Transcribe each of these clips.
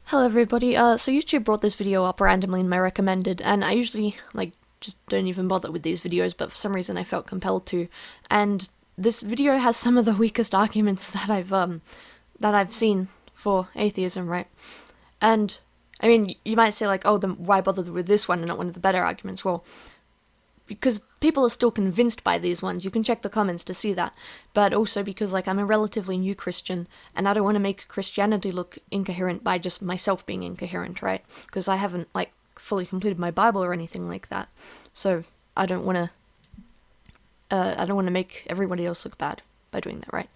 Hello everybody, so YouTube brought this video up randomly in my recommended, and I usually, just don't even bother with these videos, but for some reason I felt compelled to, and this video has some of the weakest arguments that I've seen for atheism, right? And, I mean, you might say oh, then why bother with this one and not one of the better arguments? Well, because people are still convinced by these ones. You can check the comments to see that. But also because, I'm a relatively new Christian, and I don't want to make Christianity look incoherent by just myself being incoherent, right? Because I haven't, fully completed my Bible or anything like that. So, I don't want to make everybody else look bad by doing that, right?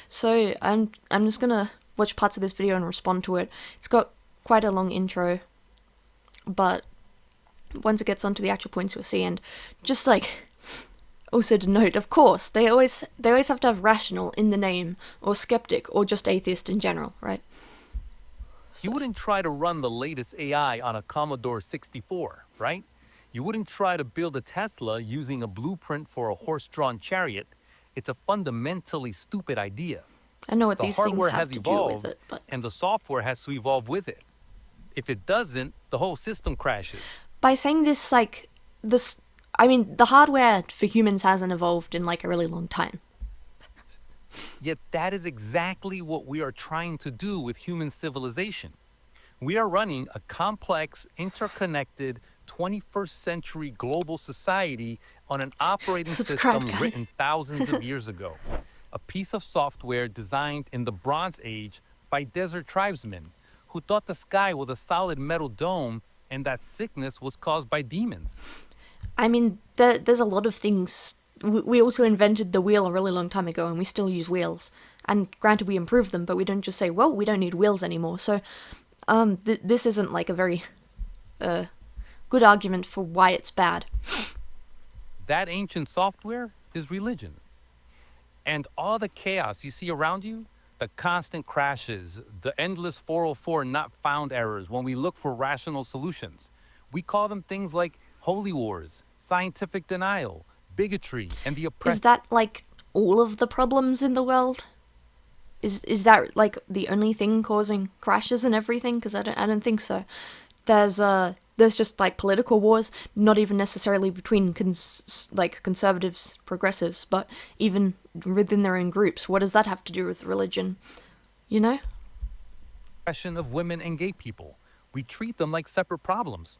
So, I'm just gonna watch parts of this video and respond to it. It's got quite a long intro, but once it gets onto the actual points you'll see, and just also to note, of course, they always have to have rational in the name, or skeptic, or just atheist in general, right? You wouldn't try to run the latest AI on a Commodore 64, right? You wouldn't try to build a Tesla using a blueprint for a horse-drawn chariot. It's a fundamentally stupid idea. I know what The these things hardware have has to do evolved, with it, but and the software has to evolve with it. If it doesn't, the whole system crashes. by saying this, I mean, the hardware for humans hasn't evolved in a really long time. Yet that is exactly what we are trying to do with human civilization. We are running a complex, interconnected, 21st century global society on an operating Subscribe, system guys. written thousands of years ago. A piece of software designed in the Bronze Age by desert tribesmen who thought the sky was a solid metal dome and that sickness was caused by demons. I mean, there's a lot of things. We also invented the wheel a really long time ago, and we still use wheels. And granted, we improved them, but we don't just say, well, we don't need wheels anymore. So, this isn't a very good argument for why it's bad. That ancient software is religion. And all the chaos you see around you, the constant crashes, the endless 404 not found errors when we look for rational solutions, we call them things like holy wars, scientific denial, bigotry, and the oppression. Is that all of the problems in the world? Is that the only thing causing crashes and everything? Because I don't think so. There's just political wars, not even necessarily between conservatives, progressives, but even within their own groups. What does that have to do with religion? You know? Oppression of women and gay people. We treat them like separate problems.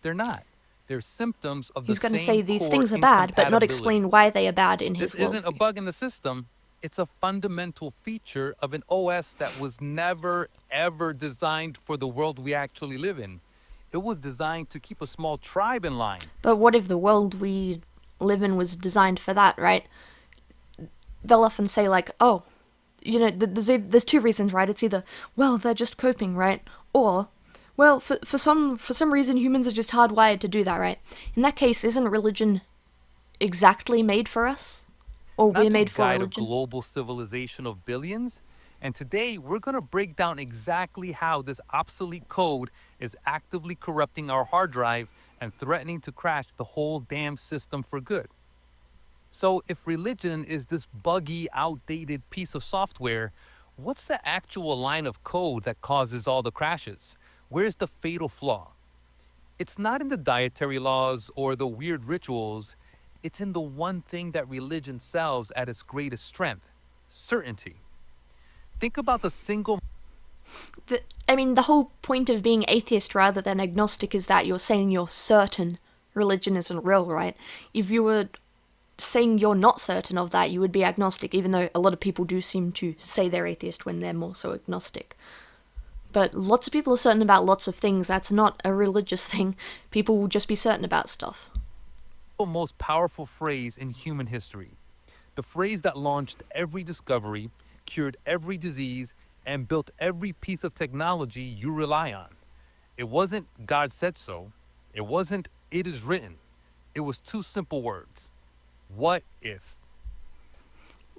They're not. They're symptoms of the He's going to same say these core things are bad, but not incompatibility. explain why they are bad in his This isn't a worldview. bug in the system. It's a fundamental feature of an OS that was never, ever designed for the world we actually live in. It was designed to keep a small tribe in line. But what if the world we live in was designed for that, right? They'll often say oh, there's two reasons, right? It's either, well, they're just coping, right? Or, well, for some reason humans are just hardwired to do that, right? In that case, isn't religion exactly made for us? Or Not we're to made for guide religion? a global civilization of billions. And today, we're going to break down exactly how this obsolete code is actively corrupting our hard drive and threatening to crash the whole damn system for good. So if religion is this buggy, outdated piece of software, what's the actual line of code that causes all the crashes? Where's the fatal flaw? It's not in the dietary laws or the weird rituals. It's in the one thing that religion sells at its greatest strength: certainty. Think about the single. The whole point of being atheist rather than agnostic is that you're saying you're certain religion isn't real, right? If you were saying you're not certain of that, you would be agnostic, even though a lot of people do seem to say they're atheist when they're more so agnostic. But lots of people are certain about lots of things. That's not a religious thing. People will just be certain about stuff. Most powerful phrase in human history. The phrase that launched every discovery, cured every disease, and built every piece of technology you rely on. It wasn't "God said so." It wasn't "it is written." It was two simple words. What if?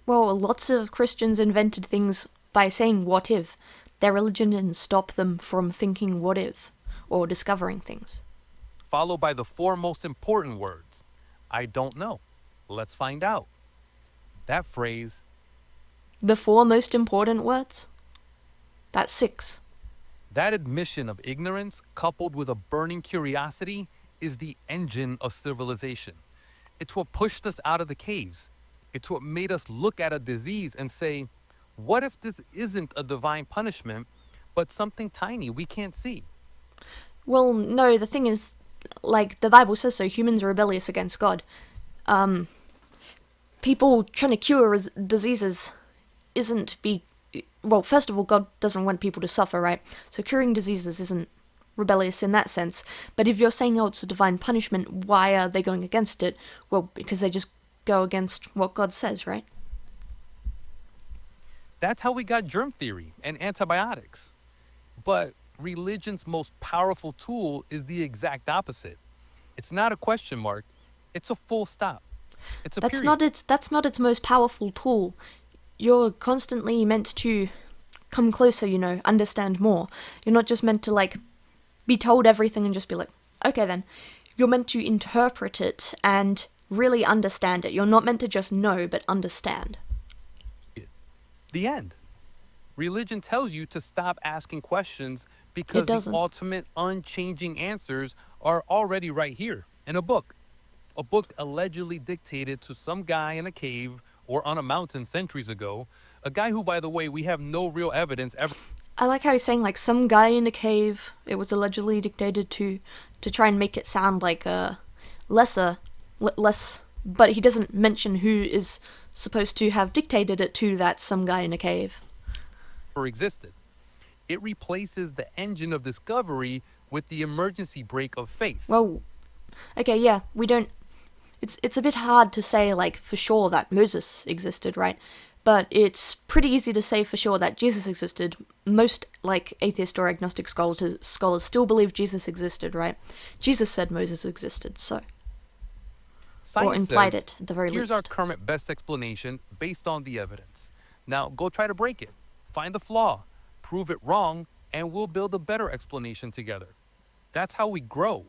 Well, lots of Christians invented things by saying what if. Their religion didn't stop them from thinking what if, or discovering things. Followed by the four most important words. I don't know. Let's find out. That phrase. The four most important words? That's 6. That admission of ignorance, coupled with a burning curiosity, is the engine of civilization. It's what pushed us out of the caves. It's what made us look at a disease and say, what if this isn't a divine punishment, but something tiny we can't see? Well, no, the thing is, like, the Bible says so, humans are rebellious against God. People trying to cure diseases isn't well, first of all, God doesn't want people to suffer, right? So curing diseases isn't rebellious in that sense. But if you're saying, oh, it's a divine punishment, why are they going against it? Well, because they just go against what God says, right? That's how we got germ theory and antibiotics. But religion's most powerful tool is the exact opposite. It's not a question mark, it's a full stop. It's a period. That's not its most powerful tool. You're constantly meant to come closer, understand more. You're not just meant to, like, be told everything and just be like, okay then. You're meant to interpret it and really understand it. You're not meant to just know, but understand. The end. Religion tells you to stop asking questions because the ultimate unchanging answers are already right here in a book. A book allegedly dictated to some guy in a cave or on a mountain centuries ago. A guy who, by the way, we have no real evidence ever. I like how he's saying, like, some guy in a cave, it was allegedly dictated to try and make it sound like less, but he doesn't mention who is supposed to have dictated it to that some guy in a cave. Existed. It replaces the engine of discovery with the emergency brake of faith. Well, okay, yeah, we don't... It's a bit hard to say, like, for sure that Moses existed, right? But it's pretty easy to say for sure that Jesus existed. Most, like, atheist or agnostic scholars still believe Jesus existed, right? Jesus said Moses existed, so... Science or implied says, it, at the very here's least. our current best explanation based on the evidence. Now, go try to break it. Find the flaw. Prove it wrong, and we'll build a better explanation together. That's how we grow.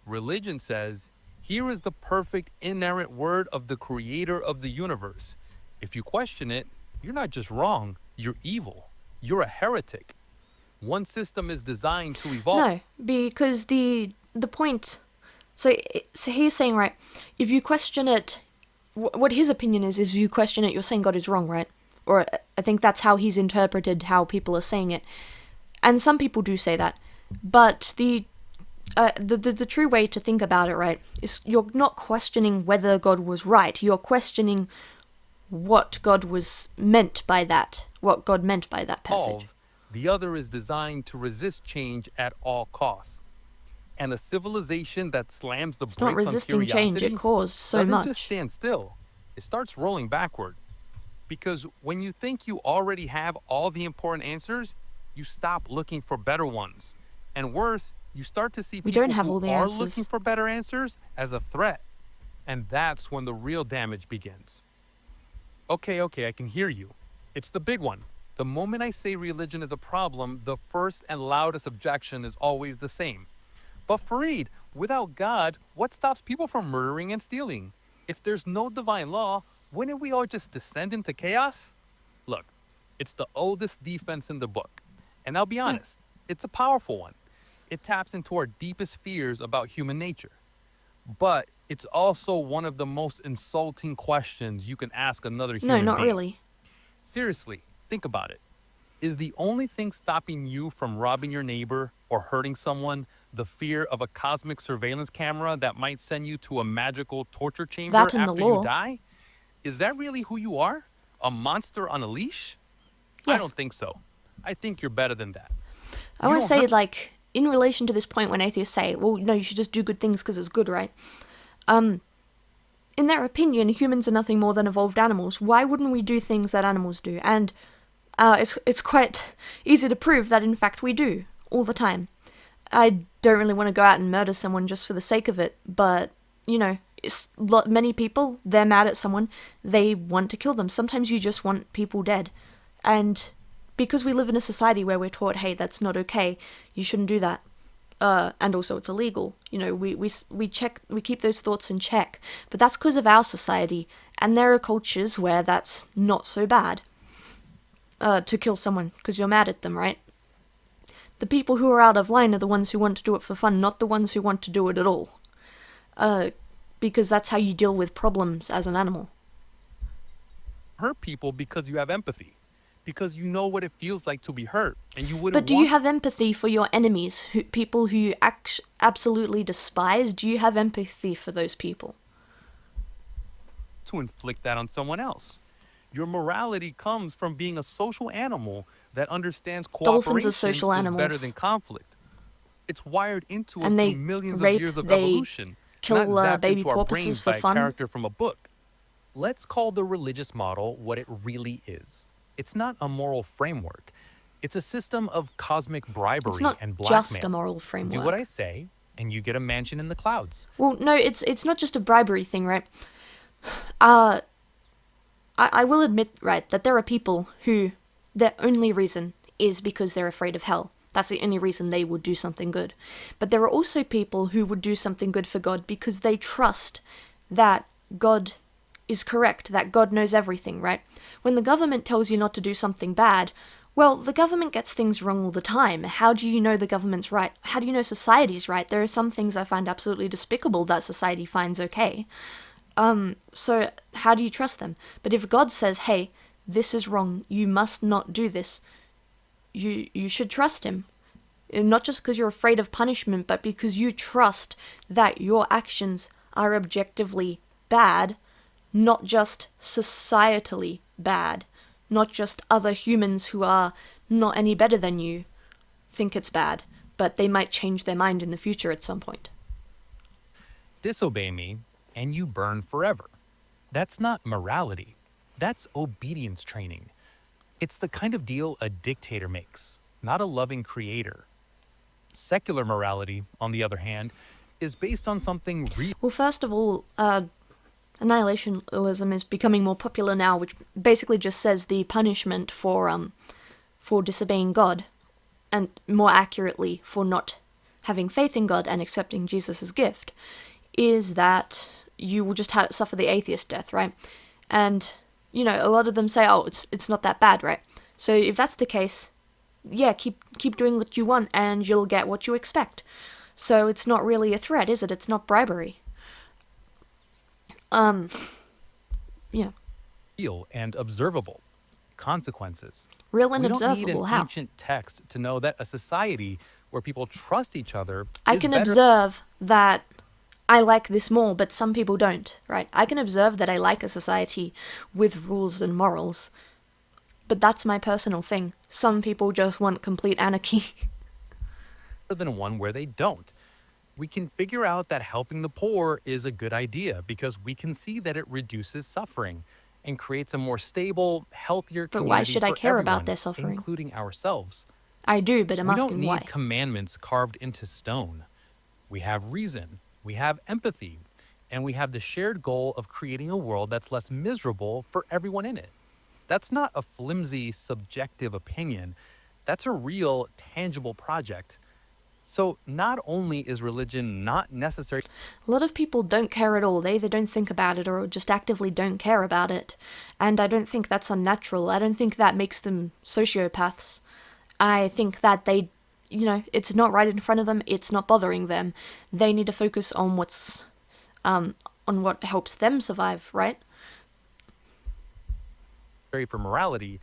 Religion says, here is the perfect inerrant word of the creator of the universe. If you question it, you're not just wrong, you're evil. You're a heretic. One system is designed to evolve. No, because the point... So he's saying, right, if you question it... What his opinion is if you question it, you're saying God is wrong, right? Or I think that's how he's interpreted how people are saying it. And some people do say that. But the true way to think about it, right, is you're not questioning whether God was right. You're questioning what God meant by that passage. The other is designed to resist change at all costs. And a civilization that slams the brakes on curiosity it's not resisting change, it caused so much. Doesn't just stand still. It starts rolling backward. Because when you think you already have all the important answers, you stop looking for better ones. And worse, you start to see people who are looking for better answers as a threat. And that's when the real damage begins. Okay, I can hear you. It's the big one. The moment I say religion is a problem, the first and loudest objection is always the same. But Fareed, without God, what stops people from murdering and stealing? If there's no divine law, wouldn't we all just descend into chaos? Look, it's the oldest defense in the book. And I'll be honest, it's a powerful one. It taps into our deepest fears about human nature. But it's also one of the most insulting questions you can ask another human being. No, not really. Seriously, think about it. Is the only thing stopping you from robbing your neighbor or hurting someone the fear of a cosmic surveillance camera that might send you to a magical torture chamber after you die? Is that really who you are? A monster on a leash? Yes. I don't think so. I think you're better than that. I want to say, like, in relation to this point when atheists say, well, no, you should just do good things because it's good, right? In their opinion, humans are nothing more than evolved animals. Why wouldn't we do things that animals do? And it's quite easy to prove that, in fact, we do, all the time. I don't really want to go out and murder someone just for the sake of it, but, many people, they're mad at someone, they want to kill them. Sometimes you just want people dead. And because we live in a society where we're taught, hey, that's not okay, you shouldn't do that. And also it's illegal. We keep those thoughts in check. But that's because of our society, and there are cultures where that's not so bad. To kill someone because you're mad at them, right? The people who are out of line are the ones who want to do it for fun, not the ones who want to do it at all. Because that's how you deal with problems as an animal. Hurt people because you have empathy, because you know what it feels like to be hurt, and you wouldn't But do want you have empathy for your enemies, people who you absolutely despise? Do you have empathy for those people? to inflict that on someone else. Your morality comes from being a social animal that understands Dolphins cooperation are social is better animals. than conflict. It's wired into us And they through millions rape, of years of they evolution, kill not zapped baby into our porpoises brains for by a fun. character from a book. Let's call the religious model what it really is. It's not a moral framework. It's a system of cosmic bribery It's not and blackmail. just a moral framework. Do what I say, and you get a mansion in the clouds. Well, no, it's not just a bribery thing, right? I will admit, right, that there are people who their only reason is because they're afraid of hell. That's the only reason they would do something good. But there are also people who would do something good for God because they trust that God is correct, that God knows everything, right? When the government tells you not to do something bad, well, the government gets things wrong all the time. How do you know the government's right? How do you know society's right? There are some things I find absolutely despicable that society finds okay. So how do you trust them? But if God says, hey, this is wrong, you must not do this, you should trust him. Not just because you're afraid of punishment, but because you trust that your actions are objectively bad, not just societally bad, not just other humans who are not any better than you think it's bad, but they might change their mind in the future at some point. Disobey me, and you burn forever. That's not morality. That's obedience training. It's the kind of deal a dictator makes, not a loving creator. Secular morality, on the other hand, is based on something real. Well, first of all, annihilationism is becoming more popular now, which basically just says the punishment for disobeying God, and more accurately, for not having faith in God and accepting Jesus' gift, is that you will just suffer the atheist death, right? And, you know, a lot of them say, oh, it's not that bad, right? So if that's the case, yeah, keep doing what you want and you'll get what you expect. So it's not really a threat, is it? It's not bribery. Yeah. Real and observable consequences. Real and We don't need observable, an how? ancient text to know that a society where people trust each other I is can better. observe that I like this more, but some people don't, right? I can observe that I like a society with rules and morals, but that's my personal thing. Some people just want complete anarchy. Than one where they don't. We can figure out that helping the poor is a good idea because we can see that it reduces suffering and creates a more stable, healthier But community why should I for care about everyone, their suffering? including ourselves. I do, but I'm We don't asking need why. commandments carved into stone. We have reason, we have empathy, and we have the shared goal of creating a world that's less miserable for everyone in it. That's not a flimsy, subjective opinion. That's a real, tangible project. So not only is religion not necessary A lot of people don't care at all. They either don't think about it or just actively don't care about it. And I don't think that's unnatural. I don't think that makes them sociopaths. I think that they, you know, it's not right in front of them. It's not bothering them. They need to focus on on what helps them survive, right? for morality,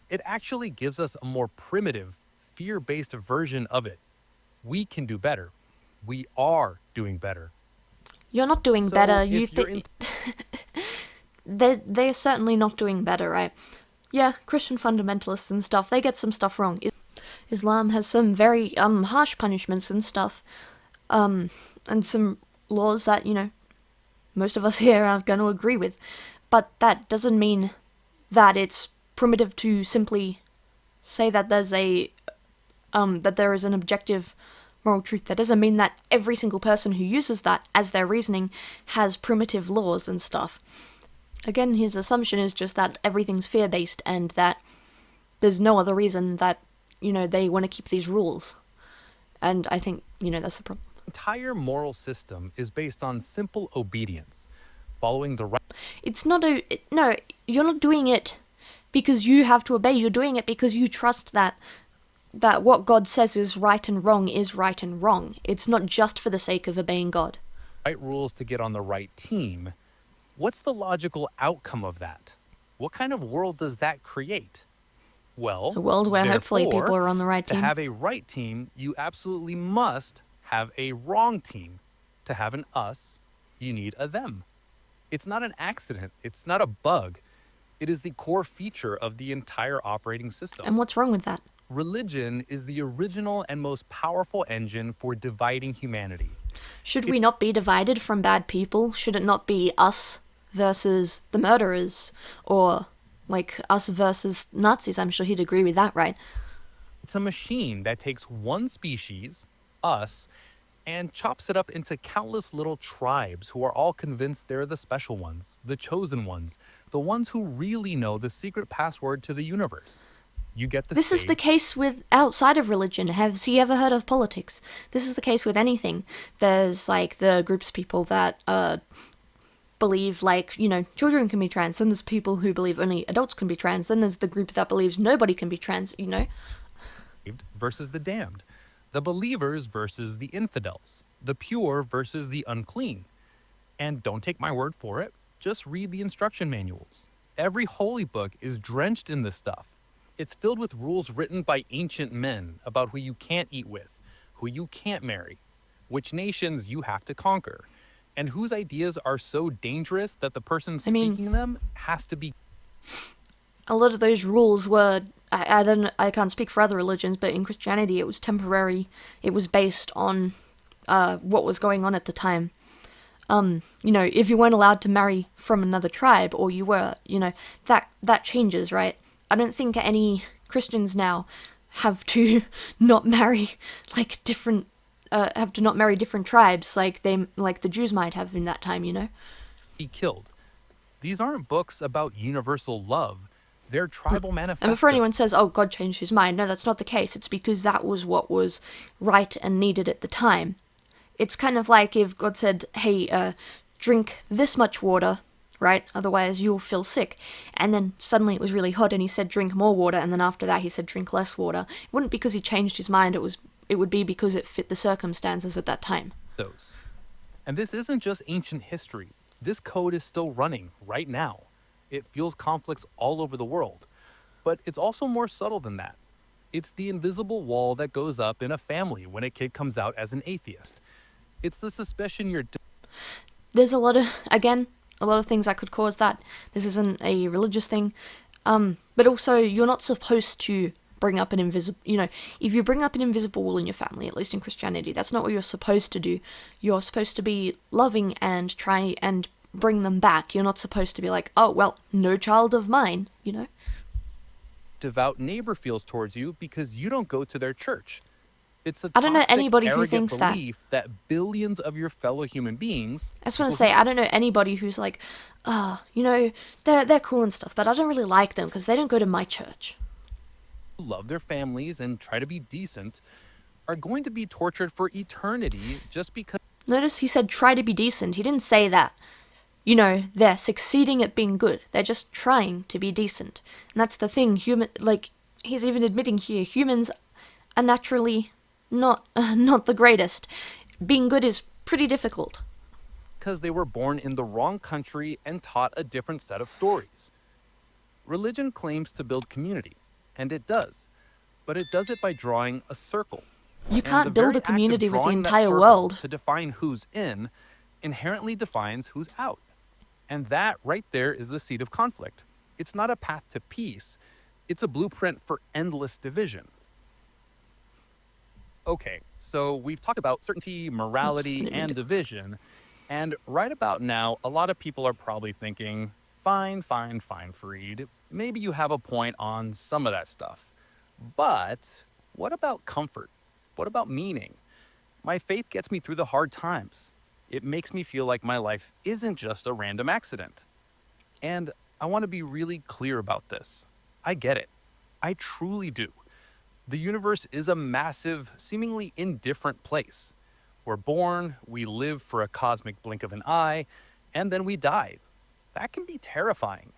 it actually gives us a more primitive, fear-based version of it. We can do better. We are doing better. You're not doing So better. if You you're think they're certainly not doing better, right? Yeah, Christian fundamentalists and stuff, they get some stuff wrong. Islam has some very harsh punishments and stuff, and some laws that, you know, most of us here are going to agree with. But that doesn't mean that it's primitive to simply say that there is an objective moral truth. That doesn't mean that every single person who uses that as their reasoning has primitive laws and stuff. Again, his assumption is just that everything's fear-based and that there's no other reason that, you know, they want to keep these rules. And I think, you know, that's the problem. Entire moral system is based on simple obedience, following the right. It's not no, you're not doing it because you have to obey. You're doing it because you trust that that what God says is right and wrong is right and wrong. It's not just for the sake of obeying God. Right rules to get on the right team. What's the logical outcome of that? What kind of world does that create? Well, A world where hopefully people therefore, are on the right to team. have a right team, you absolutely must have a wrong team. To have an us, you need a them. It's not an accident. It's not a bug. It is the core feature of the entire operating system. And what's wrong with that? Religion is the original and most powerful engine for dividing humanity. Should we not be divided from bad people? Should it not be us versus the murderers? Or, like, us versus Nazis? I'm sure he'd agree with that, right? It's a machine that takes one species, us, and chops it up into countless little tribes who are all convinced they're the special ones, the chosen ones, the ones who really know the secret password to the universe. You get the This is the stage. case with outside of religion. Has he ever heard of politics? This is the case with anything. There's, like, the groups of people that believe, like, you know, children can be trans. Then there's people who believe only adults can be trans. Then there's the group that believes nobody can be trans, you know? Versus the damned, the believers versus the infidels, the pure versus the unclean. And don't take my word for it, just read the instruction manuals. Every holy book is drenched in this stuff. It's filled with rules written by ancient men about who you can't eat with, who you can't marry, which nations you have to conquer, and whose ideas are so dangerous that the person speaking them has to be. A lot of those rules were, I can't speak for other religions, but in Christianity it was temporary. It was based on what was going on at the time. You know, if you weren't allowed to marry from another tribe, or you were, you know, that changes, right? I don't think any Christians now have to not marry, like, different, have to not marry different tribes, like the Jews might have in that time, you know? Be killed. These aren't books about universal love. They're tribal manifestos. And before anyone says, oh, God changed his mind, no, that's not the case. It's because that was what was right and needed at the time. It's kind of like if God said, hey, drink this much water, right? Otherwise you'll feel sick. And then suddenly it was really hot and he said, drink more water. And then after that he said, drink less water. It wouldn't because he changed his mind. It would be because it fit the circumstances at that time. Those. And this isn't just ancient history. This code is still running right now. It fuels conflicts all over the world. But it's also more subtle than that. It's the invisible wall that goes up in a family when a kid comes out as an atheist. It's the suspicion you're... There's a lot of things that could cause that. This isn't a religious thing. But also, you're not supposed to bring up an invisible... You know, if you bring up an invisible wall in your family, at least in Christianity, that's not what you're supposed to do. You're supposed to be loving and try and bring them back. You're not supposed to be like, oh, well, no child of mine, you know? Devout neighbor feels towards you because you don't go to their church. It's a I don't know toxic, anybody who arrogant thinks that. belief that billions of your fellow human beings... I just want to say, I don't know anybody who's like, you know, they're cool and stuff, but I don't really like them because they don't go to my church. who love their families and try to be decent are going to be tortured for eternity just because... Notice he said try to be decent. He didn't say that. You know, they're succeeding at being good. They're just trying to be decent. And that's the thing. He's even admitting here, humans are naturally not the greatest. Being good is pretty difficult. Because they were born in the wrong country and taught a different set of stories. Religion claims to build community, and it does. But it does it by drawing a circle. You And can't the build very a community act of with the drawing that entire circle world. to define who's in inherently defines who's out. And that right there is the seed of conflict. It's not a path to peace. It's a blueprint for endless division. Okay, so we've talked about certainty, morality, and division. And right about now, a lot of people are probably thinking, fine, Freed. Maybe you have a point on some of that stuff. But what about comfort? What about meaning? My faith gets me through the hard times. It makes me feel like my life isn't just a random accident. And I want to be really clear about this. I get it. I truly do. The universe is a massive, seemingly indifferent place. We're born, we live for a cosmic blink of an eye, and then we die. That can be terrifying.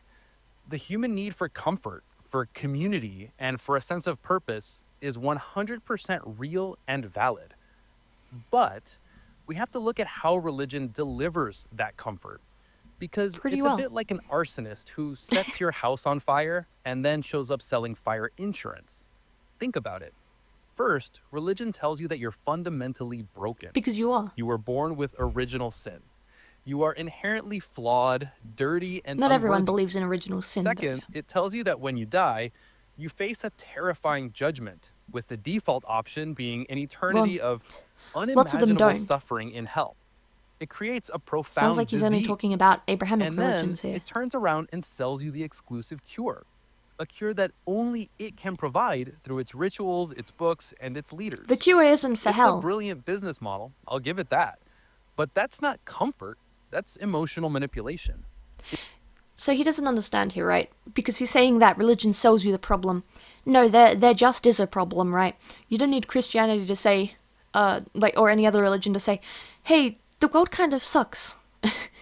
The human need for comfort, for community, and for a sense of purpose is 100% real and valid. But we have to look at how religion delivers that comfort. Because Pretty it's a well. bit like an arsonist who sets your house on fire and then shows up selling fire insurance. Think about it. First, religion tells you that you're fundamentally broken. Because you are. You were born with original sin. You are inherently flawed, dirty, and Not everyone unworthy. believes in original sin. but Second, yeah. it tells you that when you die, you face a terrifying judgment, with the default option being an eternity of lots of them unimaginable don't. suffering in hell. It creates a profound Sounds like he's only disease. talking about Abrahamic And then religions here. it turns around and sells you the exclusive cure. A cure that only it can provide through its rituals, its books, and its leaders. The cure isn't for It's hell. a brilliant business model, I'll give it that. But that's not comfort, that's emotional manipulation. So he doesn't understand here, right? Because he's saying that religion sells you the problem. No, there just is a problem, right? You don't need Christianity to say, or any other religion to say, hey, the world kind of sucks.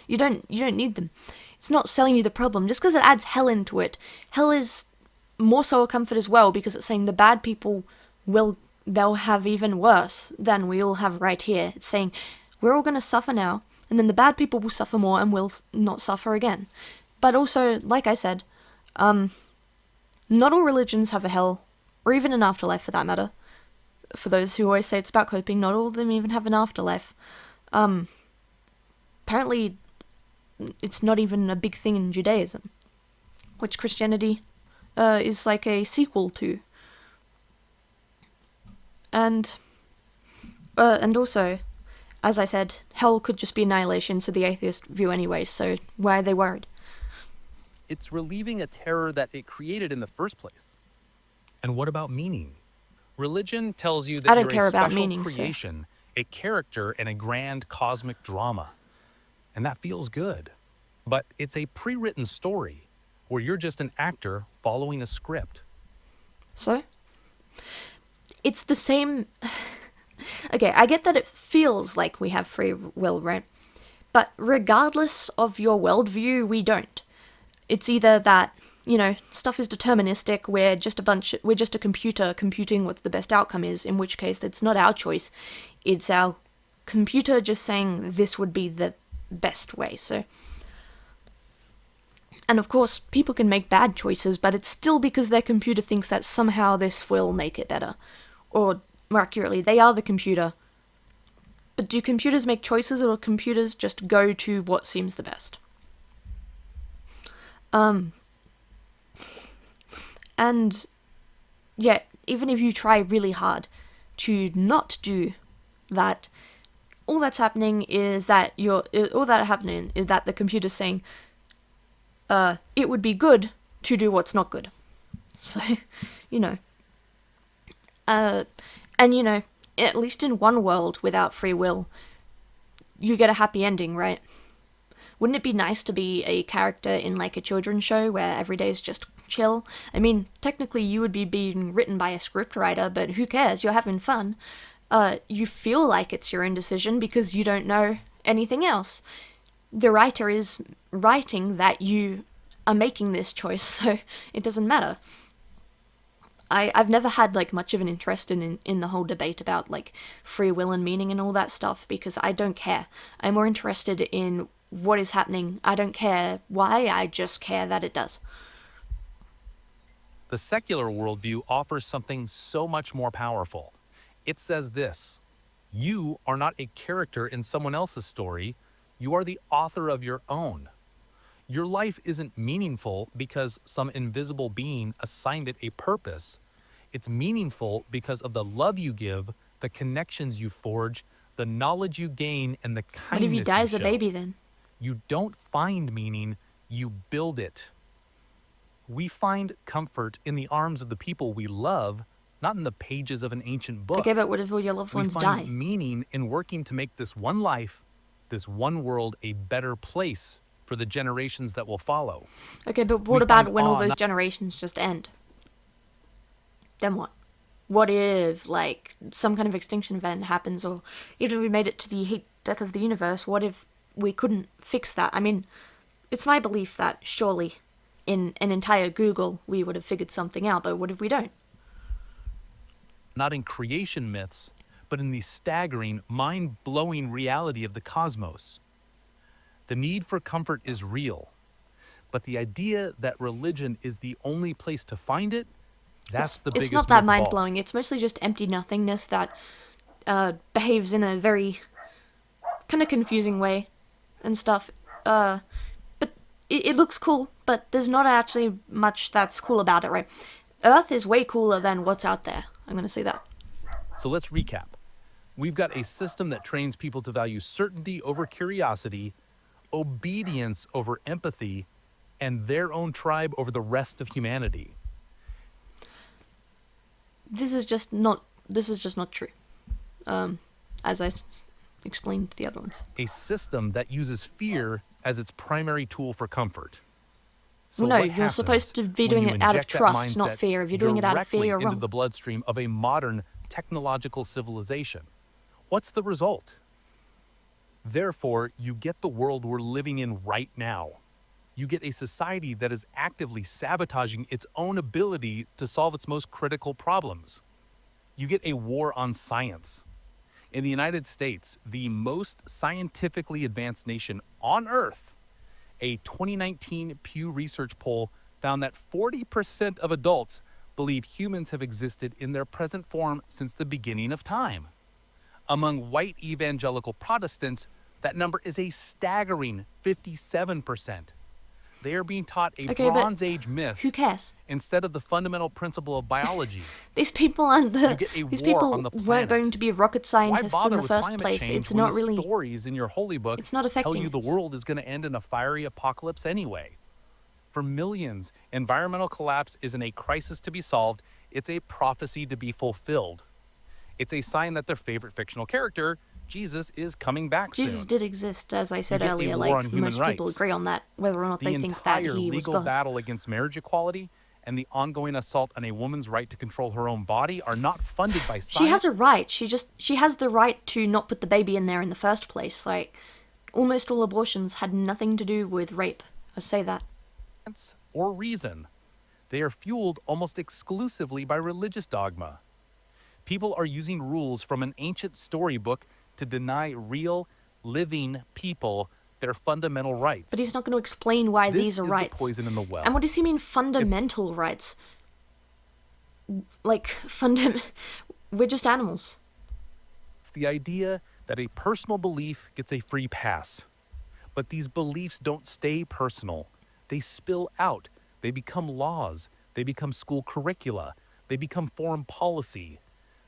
You don't need them. It's not selling you the problem. Just because it adds hell into it, hell is more so a comfort as well, because it's saying the bad people they'll have even worse than we'll have right here. It's saying we're all going to suffer now, and then the bad people will suffer more and will not suffer again. But also, like I said, not all religions have a hell, or even an afterlife for that matter. For those who always say it's about coping, not all of them even have an afterlife. Apparently, it's not even a big thing in Judaism, which Christianity is like a sequel to. And also, as I said, hell could just be annihilation, so the atheist view anyway, so why are they worried? It's relieving a terror that it created in the first place. And what about meaning? Religion tells you that I don't you're care a about special meaning, sir. creation, a character in a grand cosmic drama. And that feels good. But it's a pre-written story where you're just an actor following a script. So? It's the same... Okay, I get that it feels like we have free will, right? But regardless of your worldview, we don't. It's either that, stuff is deterministic, we're just a computer computing what the best outcome is, in which case it's not our choice. It's our computer just saying this would be the best way, so... And of course, people can make bad choices, but it's still because their computer thinks that somehow this will make it better. Or, more accurately, they are the computer. But do computers make choices, or do computers just go to what seems the best? And, yeah, even if you try really hard to not do that, all that's happening is that the computer's saying, it would be good to do what's not good. So, and at least in one world without free will, you get a happy ending, right? Wouldn't it be nice to be a character in like a children's show where every day is just chill? I mean, technically you would be being written by a scriptwriter, but who cares? You're having fun. You feel like it's your own decision because you don't know anything else. The writer is writing that you are making this choice, so it doesn't matter. I've never had like much of an interest in the whole debate about like free will and meaning and all that stuff, because I don't care. I'm more interested in what is happening. I don't care why, I just care that it does. The secular worldview offers something so much more powerful. It says this: you are not a character in someone else's story, you are the author of your own. Your life isn't meaningful because some invisible being assigned it a purpose. It's meaningful because of the love you give, the connections you forge, the knowledge you gain, and the kindness What if you die as a show. baby then? You don't find meaning, you build it. We find comfort in the arms of the people we love, not in the pages of an ancient book. Okay, but what if all your loved We ones find die? meaning in working to make this one life, this one world, a better place for the generations that will follow. Okay, but We what about find when all awe those not- generations just end? Then what? What if, like, some kind of extinction event happens, or even if we made it to the heat death of the universe, what if we couldn't fix that? I mean, it's my belief that surely in an entire Google we would have figured something out, but what if we don't? not in creation myths, but in the staggering, mind-blowing reality of the cosmos. The need for comfort is real, but the idea that religion is the only place to find it, that's the biggest It's not myth that of mind all. blowing. It's mostly just empty nothingness that behaves in a very kind of confusing way and stuff. But it looks cool, but there's not actually much that's cool about it, right? Earth is way cooler than what's out there. I'm gonna say that. So let's recap. We've got a system that trains people to value certainty over curiosity, obedience over empathy, and their own tribe over the rest of humanity. This is just not true. As I explained the other ones. A system that uses fear as its primary tool for comfort. So Well, no, what you're happens supposed to be when doing you it out of inject that trust, not mindset fear. If you're doing it out of fear, directly you're into wrong. the bloodstream of a modern technological civilization? What's the result? Therefore, you get the world we're living in right now. You get a society that is actively sabotaging its own ability to solve its most critical problems. You get a war on science. In the United States, the most scientifically advanced nation on Earth, a 2019 Pew Research poll found that 40% of adults believe humans have existed in their present form since the beginning of time. Among white evangelical Protestants, that number is a staggering 57%. They are being taught a Okay, but Bronze Age myth who cares? instead of the fundamental principle of biology. These people aren't You get a these war people on the weren't planet. going to be rocket Why scientists in bother the with first climate place. change It's when not the really. stories in your holy book It's not tell affecting you the us. world is going to end in a fiery apocalypse anyway? For millions, environmental collapse isn't a crisis to be solved, it's a prophecy to be fulfilled. It's a sign that their favorite fictional character, Jesus, is coming back Jesus soon. did exist, as I said get a earlier. war on Like human most people rights. agree on that, whether or not The they think that entire he was legal God. battle against marriage equality and the ongoing assault on a woman's right to control her own body are not funded by She has science. a right. She has the right to not put the baby in there in the first place. Like almost all abortions had nothing to do with rape. I say that. Or reason. They are fueled almost exclusively by religious dogma. People are using rules from an ancient storybook to deny real, living people their fundamental rights. But he's not going to explain why This these are is rights. the poison in the well. And what does he mean fundamental rights? Like we're just animals. It's the idea that a personal belief gets a free pass. But these beliefs don't stay personal. They spill out. They become laws. They become school curricula. They become foreign policy.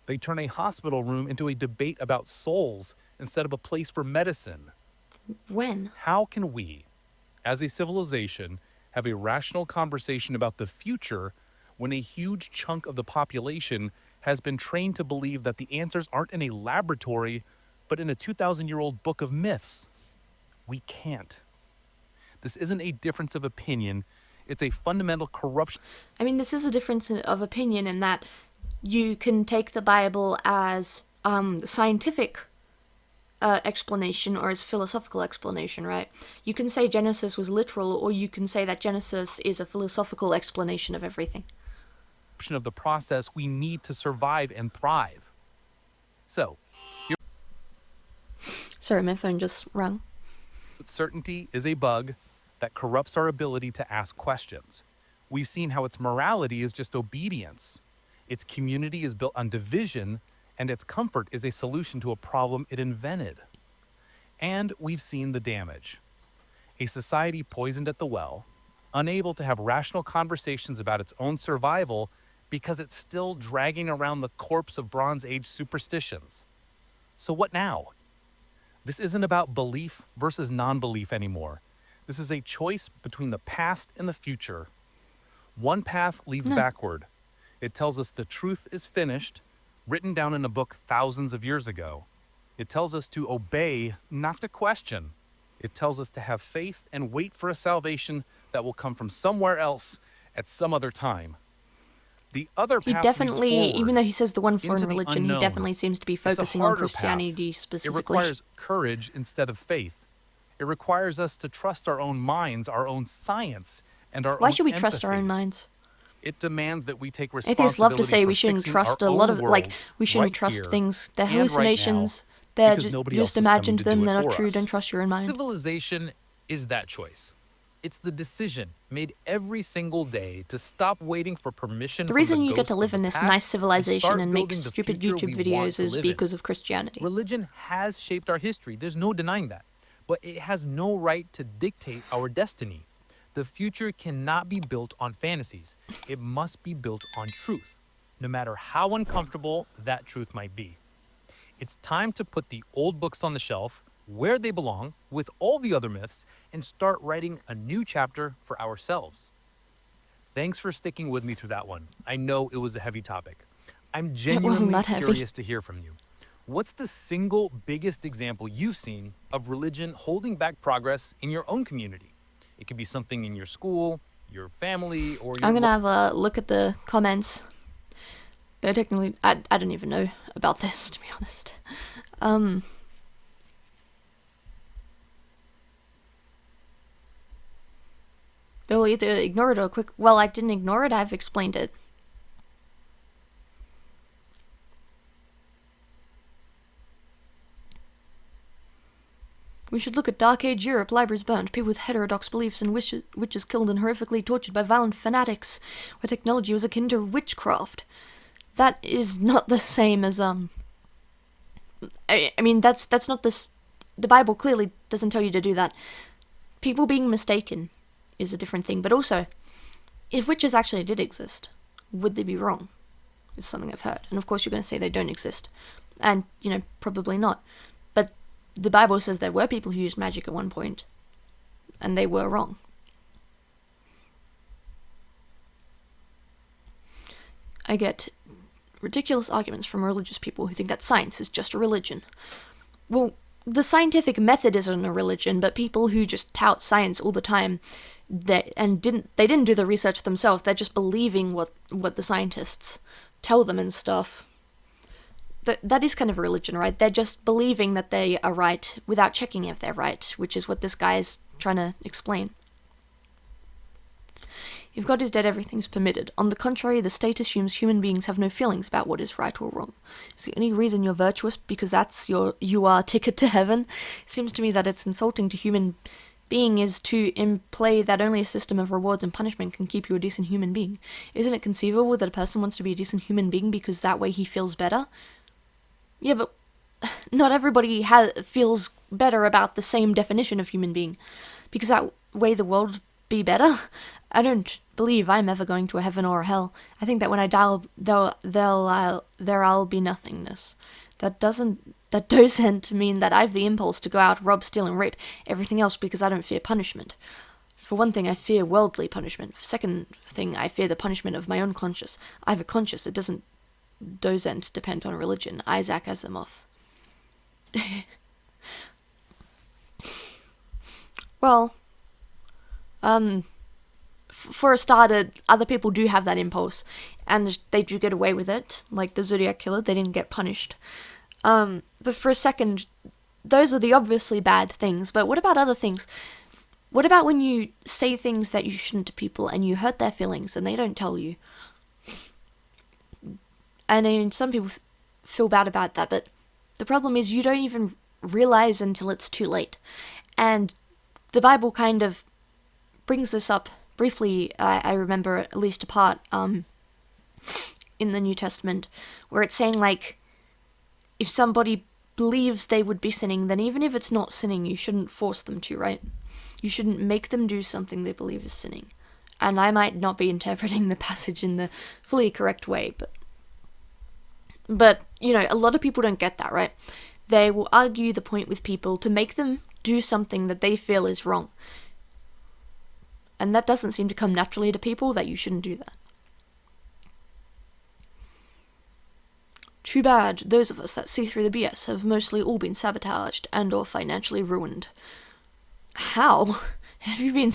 They turn a hospital room into a debate about souls instead of a place for medicine. When? How can we, as a civilization, have a rational conversation about the future when a huge chunk of the population has been trained to believe that the answers aren't in a laboratory, but in a 2,000-year-old book of myths? We can't. This isn't a difference of opinion. It's a fundamental corruption. I mean, this is a difference of opinion in that you can take the Bible as scientific explanation or as philosophical explanation, right? You can say Genesis was literal, or you can say that Genesis is a philosophical explanation of everything. Of the process we need to survive and thrive. So, Sorry, my phone just rang. certainty is a bug that corrupts our ability to ask questions. We've seen how its morality is just obedience. Its community is built on division, and its comfort is a solution to a problem it invented. And we've seen the damage. A society poisoned at the well, unable to have rational conversations about its own survival because it's still dragging around the corpse of Bronze Age superstitions. So what now? This isn't about belief versus non-belief anymore. This is a choice between the past and the future. One path leads backward. It tells us the truth is finished, written down in a book thousands of years ago. It tells us to obey, not to question. It tells us to have faith and wait for a salvation that will come from somewhere else at some other time. The other He path definitely, leads forward even though he says the one foreign into the religion, he unknown. definitely seems to be It's a focusing on harder Christianity path. It specifically. requires courage instead of faith. It requires us to trust our own minds, our own science, and our Why own should we trust our empathy. own minds? It demands that we take Atheists love to responsibility say for we shouldn't fixing our trust a own lot of, like, world we shouldn't right trust here things. They're and right now, hallucinations. They're because nobody just else is coming imagined to do them. it They're not for true. us. Don't trust your own mind. Civilization is that choice. It's the decision made every single day to stop waiting for permission The from reason the you get to ghosts live of the in this past nice and civilization start and make building the stupid future YouTube we want videos to is live in. because of Christianity. Religion has shaped our history. There's no denying that. But it has no right to dictate our destiny. The future cannot be built on fantasies. It must be built on truth, no matter how uncomfortable that truth might be. It's time to put the old books on the shelf where they belong with all the other myths and start writing a new chapter for ourselves. Thanks for sticking with me through that one. I know it was a heavy topic. I'm wasn't genuinely that heavy. curious to hear from you. What's the single biggest example you've seen of religion holding back progress in your own community? It could be something in your school, your family, or your I'm gonna have a look at the comments. They're technically, I don't even know about this, to be honest. They'll either ignore it or well, I didn't ignore it, I've explained it. We should look at Dark Age Europe, libraries burned, people with heterodox beliefs and witches killed and horrifically tortured by violent fanatics, where technology was akin to witchcraft. That is not the same as, I mean, that's not this. The Bible clearly doesn't tell you to do that. People being mistaken is a different thing, but also, if witches actually did exist, would they be wrong? It's something I've heard. And of course you're going to say they don't exist. And, probably not. But the Bible says there were people who used magic at one point, and they were wrong. I get ridiculous arguments from religious people who think that science is just a religion. Well, the scientific method isn't a religion, but people who just tout science all the time didn't do the research themselves. They're just believing what the scientists tell them and stuff. That is kind of a religion, right? They're just believing that they are right without checking if they're right, which is what this guy is trying to explain. If God is dead, everything's permitted. On the contrary, the state assumes human beings have no feelings about what is right or wrong. It's the only reason you're virtuous because that's you are ticket to heaven. It seems to me that it's insulting to human being is to imply that only a system of rewards and punishment can keep you a decent human being. Isn't it conceivable that a person wants to be a decent human being because that way he feels better? Yeah, but not everybody feels better about the same definition of human being, because that way the world be better. I don't believe I'm ever going to a heaven or a hell. I think that when I die, there'll be nothingness. That doesn't mean that I have the impulse to go out, rob, steal, and rape everything else because I don't fear punishment. For one thing, I fear worldly punishment. For second thing, I fear the punishment of my own conscience. I have a conscience. It doesn't depend on religion. Isaac Asimov. Well, for a starter, other people do have that impulse, and they do get away with it. Like the Zodiac Killer, they didn't get punished. But for a second, those are the obviously bad things. But what about other things? What about when you say things that you shouldn't to people and you hurt their feelings and they don't tell you? And I mean, some people feel bad about that, but the problem is you don't even realize until it's too late. And the Bible kind of brings this up briefly. I remember at least a part in the New Testament where it's saying, like, if somebody believes they would be sinning, then even if it's not sinning, you shouldn't force them to, right? You shouldn't make them do something they believe is sinning. And I might not be interpreting the passage in the fully correct way, but a lot of people don't get that, right? They will argue the point with people to make them do something that they feel is wrong. And that doesn't seem to come naturally to people, that you shouldn't do that. Too bad, those of us that see through the BS have mostly all been sabotaged and or financially ruined. How? Have you been...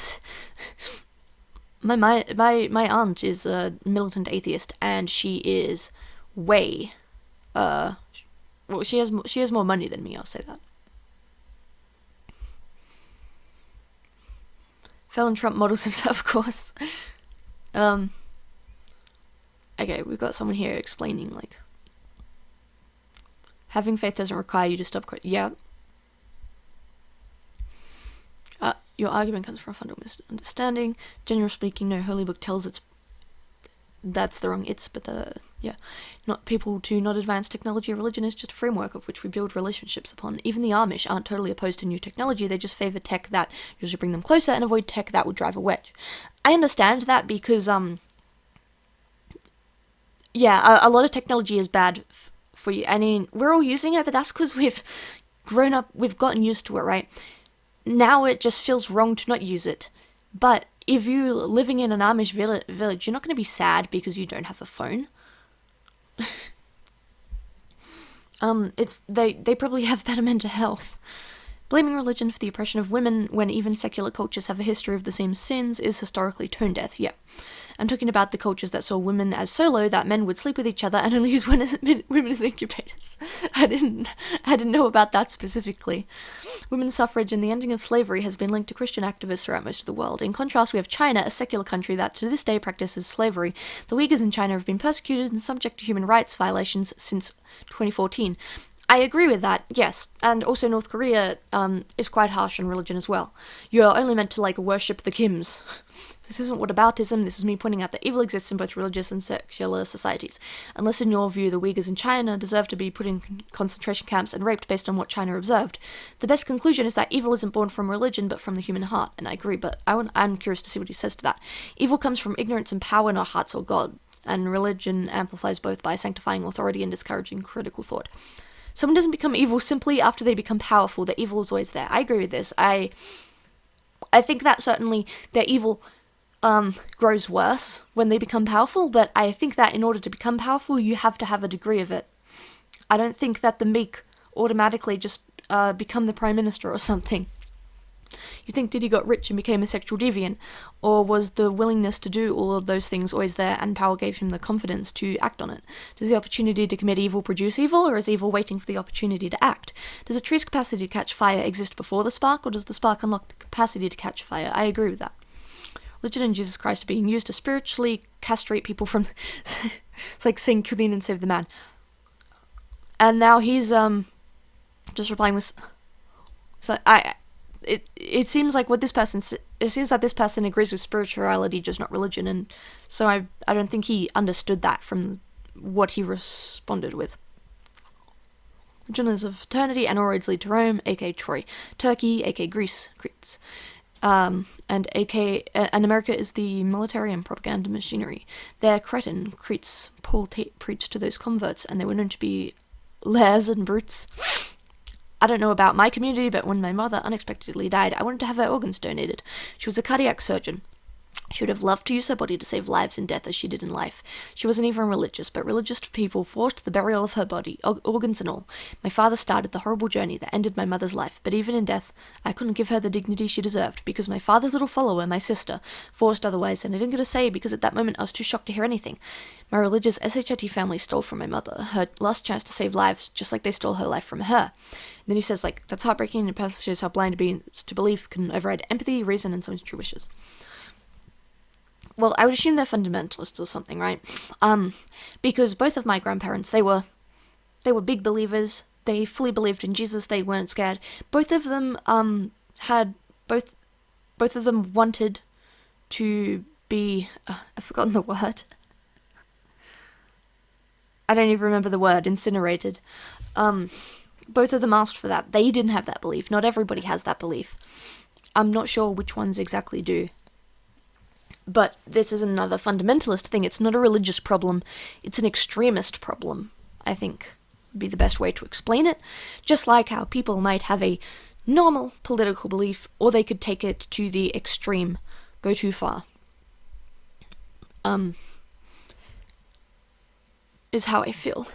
My aunt is a militant atheist, and she is way... well, she has more money than me, I'll say that. Felon Trump models himself, of course. Okay, we've got someone here explaining, like, having faith doesn't require you to stop. Yeah. Your argument comes from a fundamental misunderstanding. Generally speaking, no holy book tells that's the wrong but not people to not advance technology or religion is just a framework of which we build relationships upon. Even the Amish aren't totally opposed to new technology, they just favor tech that usually bring them closer and avoid tech that would drive a wedge. I understand that because, a lot of technology is bad for you. I mean, we're all using it, but that's because we've grown up, we've gotten used to it, right? Now it just feels wrong to not use it. But if you're living in an Amish village, you're not going to be sad because you don't have a phone. They probably have better mental health. Blaming religion for the oppression of women when even secular cultures have a history of the same sins is historically tone deaf, yeah. I'm talking about the cultures that saw women as so low that men would sleep with each other and only use women as incubators. I didn't know about that specifically. Women's suffrage and the ending of slavery has been linked to Christian activists throughout most of the world. In contrast, we have China, a secular country that to this day practices slavery. The Uyghurs in China have been persecuted and subject to human rights violations since 2014. I agree with that, yes, and also North Korea is quite harsh on religion as well. You're only meant to, worship the Kims. This isn't whataboutism, this is me pointing out that evil exists in both religious and secular societies. Unless in your view the Uyghurs in China deserve to be put in concentration camps and raped based on what China observed, the best conclusion is that evil isn't born from religion but from the human heart, and I agree, but I'm curious to see what he says to that. Evil comes from ignorance and power, not hearts or God, and religion amplifies both by sanctifying authority and discouraging critical thought. Someone doesn't become evil simply after they become powerful. The evil is always there. I agree with this. I think that certainly their evil grows worse when they become powerful, but I think that in order to become powerful, you have to have a degree of it. I don't think that the meek automatically just become the prime minister or something. You think Diddy got rich and became a sexual deviant, or was the willingness to do all of those things always there and power gave him the confidence to act on it? Does the opportunity to commit evil produce evil, or is evil waiting for the opportunity to act? Does a tree's capacity to catch fire exist before the spark, or does the spark unlock the capacity to catch fire? I agree with that. Religion and Jesus Christ are being used to spiritually castrate people from... It's like saying kill the and save the man. And now he's just replying with... So It seems like what this person... It seems that this person agrees with spirituality, just not religion, and so I don't think he understood that from what he responded with. Religion is of fraternity, and all roads lead to Rome, aka Troy. Turkey, aka Greece, Crete. And America is the military and propaganda machinery. Their cretin, Cretes, Paul preached to those converts, and they were known to be lares and brutes. I don't know about my community, but when my mother unexpectedly died, I wanted to have her organs donated. She was a cardiac surgeon. She would have loved to use her body to save lives in death as she did in life. She wasn't even religious, but religious people forced the burial of her body, organs and all. My father started the horrible journey that ended my mother's life, but even in death, I couldn't give her the dignity she deserved, because my father's little follower, my sister, forced otherwise, and I didn't get a say because at that moment I was too shocked to hear anything. My religious SHIT family stole from my mother, her last chance to save lives, just like they stole her life from her. And then he says, that's heartbreaking, and it shows how blind beings to belief can override empathy, reason, and someone's true wishes. Well, I would assume they're fundamentalists or something, right? Because both of my grandparents, they were big believers. They fully believed in Jesus. They weren't scared. Both of them both of them wanted to be. I've forgotten the word. I don't even remember the word. Incinerated. Both of them asked for that. They didn't have that belief. Not everybody has that belief. I'm not sure which ones exactly do. But this is another fundamentalist thing. It's not a religious problem. It's an extremist problem, I think, would be the best way to explain it. Just like how people might have a normal political belief, or they could take it to the extreme, go too far. Is how I feel.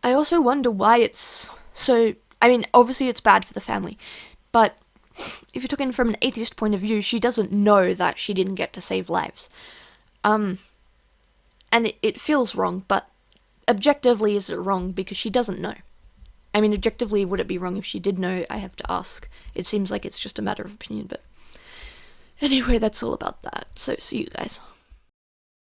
I also wonder why it's so... I mean, obviously it's bad for the family, but... if you're talking from an atheist point of view, she doesn't know that she didn't get to save lives. And it feels wrong, but objectively is it wrong because she doesn't know? I mean, objectively, would it be wrong if she did know? I have to ask. It seems like it's just a matter of opinion, but... anyway, that's all about that. So, see you guys.